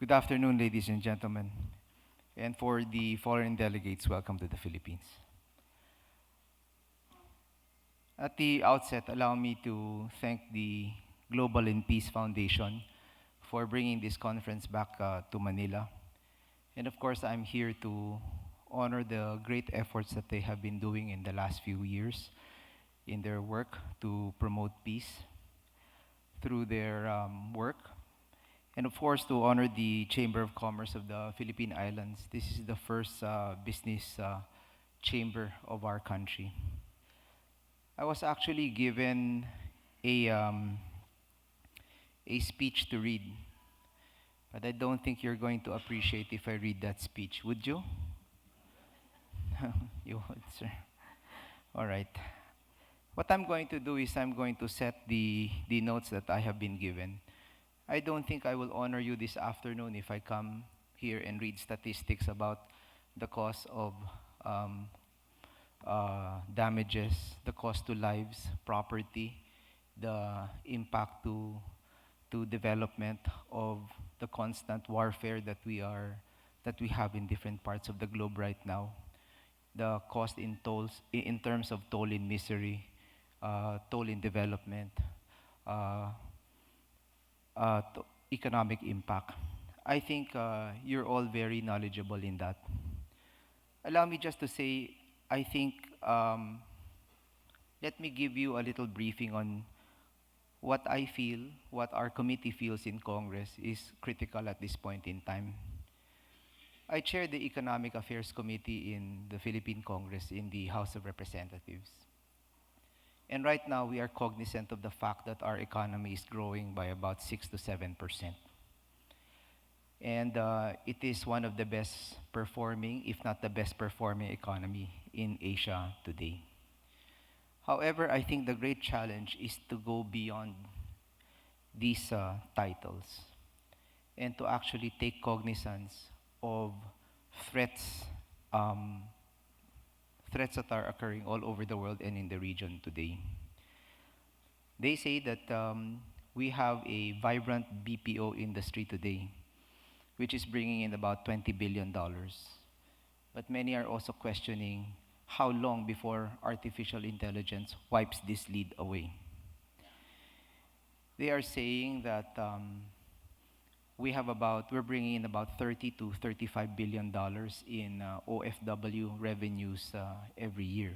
Good afternoon, ladies and gentlemen. And for the foreign delegates, welcome to the Philippines. At the outset, allow me to thank the Global and Peace Foundation for bringing this conference back to Manila. And of course, I'm here to honor the great efforts that they have been doing in the last few years in their work to promote peace through their work. And of course, to honor the Chamber of Commerce of the Philippine Islands. This is the first business chamber of our country. I was actually given a, um, a speech to read, but I don't think you're going to appreciate if I read that speech. Would you? You would, sir. All right. What I'm going to do is I'm going to set the notes that I have been given. I don't think I will honor you this afternoon if I come here and read statistics about the cost of um, damages, the cost to lives, property, the impact to development of the constant warfare that we have in different parts of the globe right now. The cost in tolls, in terms of toll in misery, toll in development, uh, economic impact. I think you're all very knowledgeable in that. Allow me just to say, I think, let me give you a little briefing on what I feel, what our committee feels in Congress is critical at this point in time. I chair the Economic Affairs Committee in the Philippine Congress in the House of Representatives. And right now, we are cognizant of the fact that our economy is growing by about 6 to 7%. And it is one of the best performing, if not the best performing economy in Asia today. However, I think the great challenge is to go beyond these titles and to actually take cognizance of threats, um, threats that are occurring all over the world and in the region today. They say that we have a vibrant BPO industry today, which is bringing in about $20 billion. But many are also questioning how long before artificial intelligence wipes this lead away. They are saying that we're bringing in about 30 to 35 billion dollars in OFW revenues every year.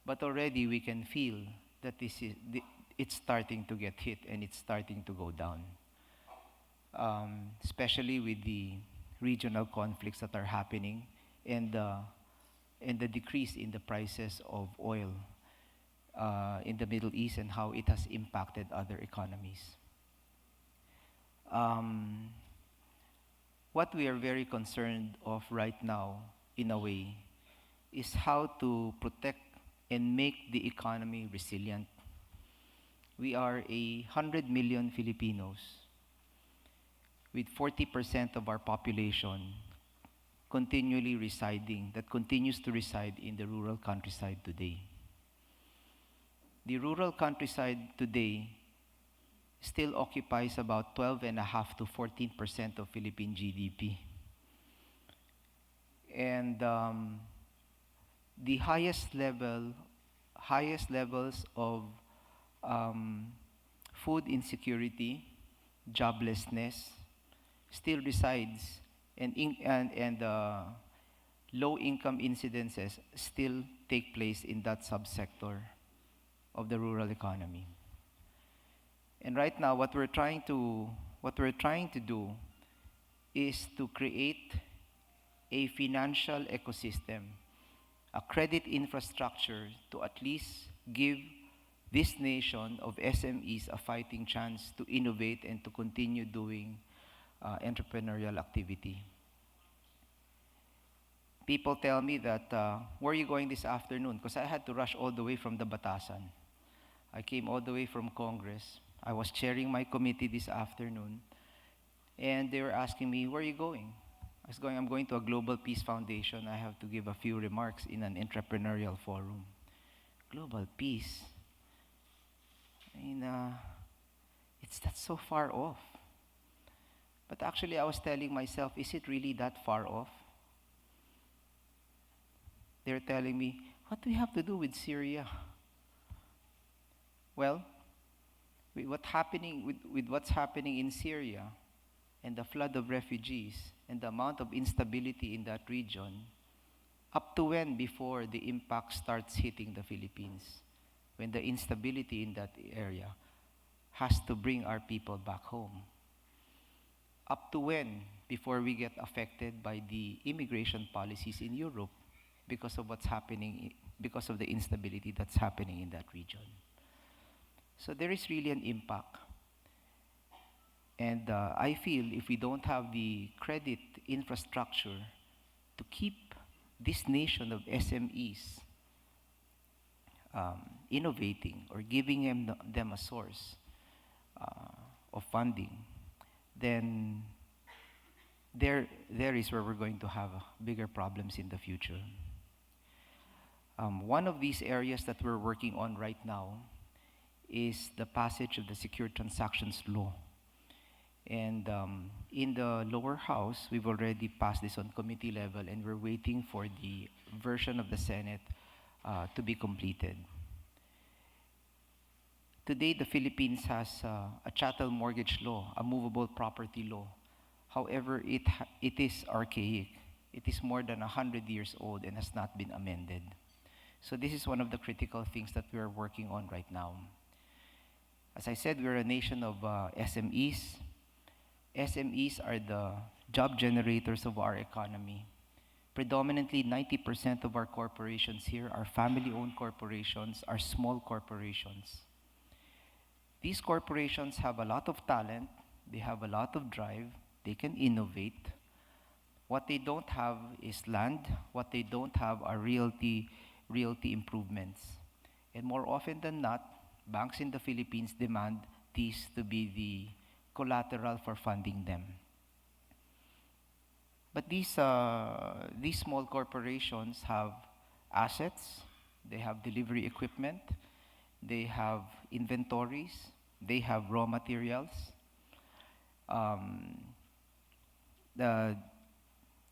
But already we can feel that it's starting to get hit and it's starting to go down, especially with the regional conflicts that are happening and the decrease in the prices of oil in the Middle East and how it has impacted other economies. Um, what we are very concerned of right now, in a way, is how to protect and make the economy resilient. We are 100 million Filipinos with 40% of our population that continues to reside in the rural countryside today. The rural countryside today still occupies about 12.5 to 14% of Philippine GDP. And the highest levels of food insecurity, joblessness, still resides, and low income incidences still take place in that subsector of the rural economy. And right now, what we're trying to do is to create a financial ecosystem, a credit infrastructure to at least give this nation of SMEs a fighting chance to innovate and to continue doing entrepreneurial activity. People tell me that, where are you going this afternoon? Because I had to rush all the way from the Batasan. I came all the way from Congress. I was chairing my committee this afternoon, and they were asking me, where are you going? I'm going to a Global Peace Foundation. I have to give a few remarks in an entrepreneurial forum. Global peace? I mean, that's so far off. But actually, I was telling myself, is it really that far off? They're telling me, what do we have to do with Syria? Well, with what's happening in Syria and the flood of refugees and the amount of instability in that region, up to when before the impact starts hitting the Philippines? When the instability in that area has to bring our people back home? Up to when before we get affected by the immigration policies in Europe because of what's happening, because of the instability that's happening in that region? So there is really an impact. And I feel if we don't have the credit infrastructure to keep this nation of SMEs innovating or giving them a source of funding, then there is where we're going to have bigger problems in the future. One of these areas that we're working on right now is the passage of the Secure Transactions Law. And in the lower house, we've already passed this on committee level, and we're waiting for the version of the Senate to be completed. Today, the Philippines has a chattel mortgage law, a movable property law. However, it is archaic. It is more than 100 years old and has not been amended. So this is one of the critical things that we are working on right now. As I said, we're a nation of SMEs. SMEs are the job generators of our economy. Predominantly, 90% of our corporations here are family-owned corporations, are small corporations. These corporations have a lot of talent, they have a lot of drive, they can innovate. What they don't have is land. What they don't have are realty improvements. And more often than not, banks in the Philippines demand these to be the collateral for funding them. But these small corporations have assets, they have delivery equipment, they have inventories, they have raw materials.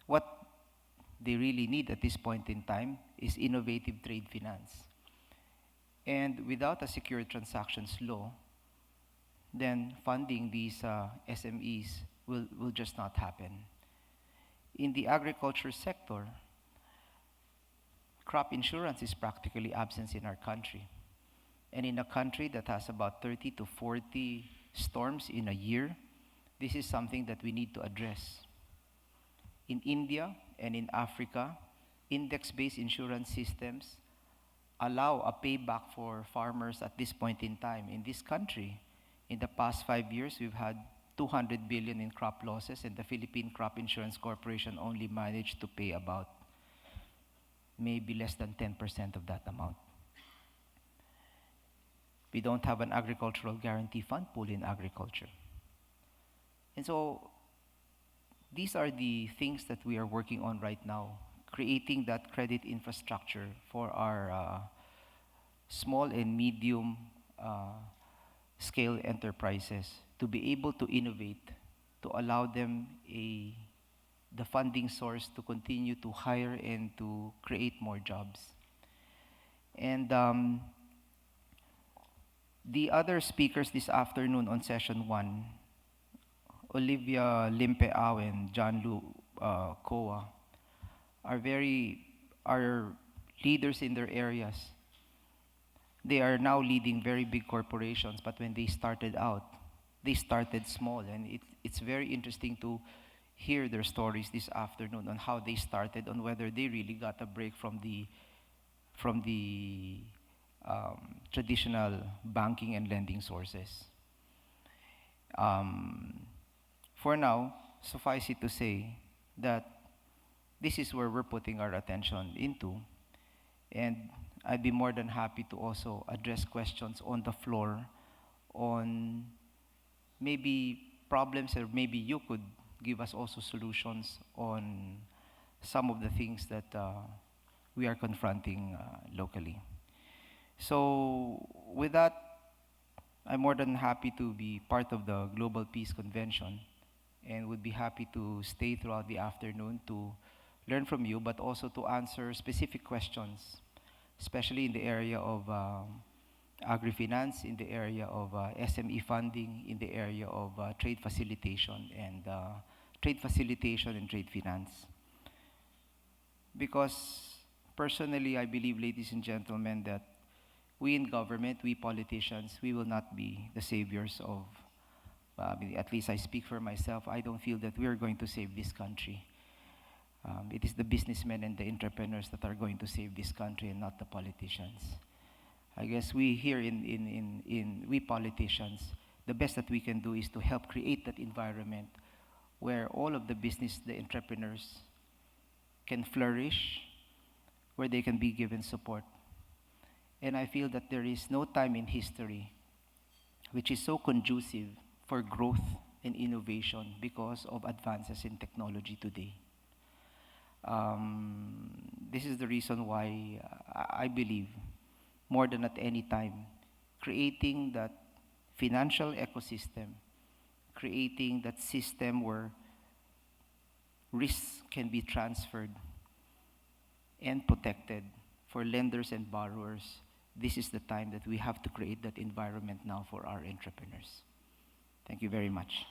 What they really need at this point in time is innovative trade finance. And without a secure transactions law, then funding these SMEs will just not happen. In the agriculture sector, crop insurance is practically absent in our country. And in a country that has about 30 to 40 storms in a year, this is something that we need to address. In India and in Africa, index-based insurance systems allow a payback for farmers at this point in time. In this country, in the past 5 years, we've had 200 billion in crop losses, and the Philippine Crop Insurance Corporation only managed to pay about maybe less than 10% of that amount. We don't have an agricultural guarantee fund pool in agriculture. And so these are the things that we are working on right now, creating that credit infrastructure for our small and medium scale enterprises to be able to innovate, to allow them the funding source to continue to hire and to create more jobs. And the other speakers this afternoon on session 1, Olivia Limpeao and John Lu Koa, are leaders in their areas. They are now leading very big corporations, but when they started out, they started small, and it's very interesting to hear their stories this afternoon on how they started, on whether they really got a break from the traditional banking and lending sources. For now, suffice it to say that this is where we're putting our attention into, and I'd be more than happy to also address questions on the floor on maybe problems, or maybe you could give us also solutions on some of the things that we are confronting locally. So with that, I'm more than happy to be part of the Global Peace Convention. and would be happy to stay throughout the afternoon to learn from you, but also to answer specific questions, especially in the area of agri-finance, in the area of SME funding, in the area of trade facilitation and trade finance. Because personally, I believe, ladies and gentlemen, that we in government, we politicians, we will not be the saviors of, at least I speak for myself, I don't feel that we are going to save this country. It is the businessmen and the entrepreneurs that are going to save this country and not the politicians. I guess we here we politicians, the best that we can do is to help create that environment where all of the business, the entrepreneurs can flourish, where they can be given support. And I feel that there is no time in history which is so conducive for growth and innovation because of advances in technology today. This is the reason why I believe, more than at any time, creating that financial ecosystem, creating that system where risks can be transferred and protected for lenders and borrowers, this is the time that we have to create that environment now for our entrepreneurs. Thank you very much.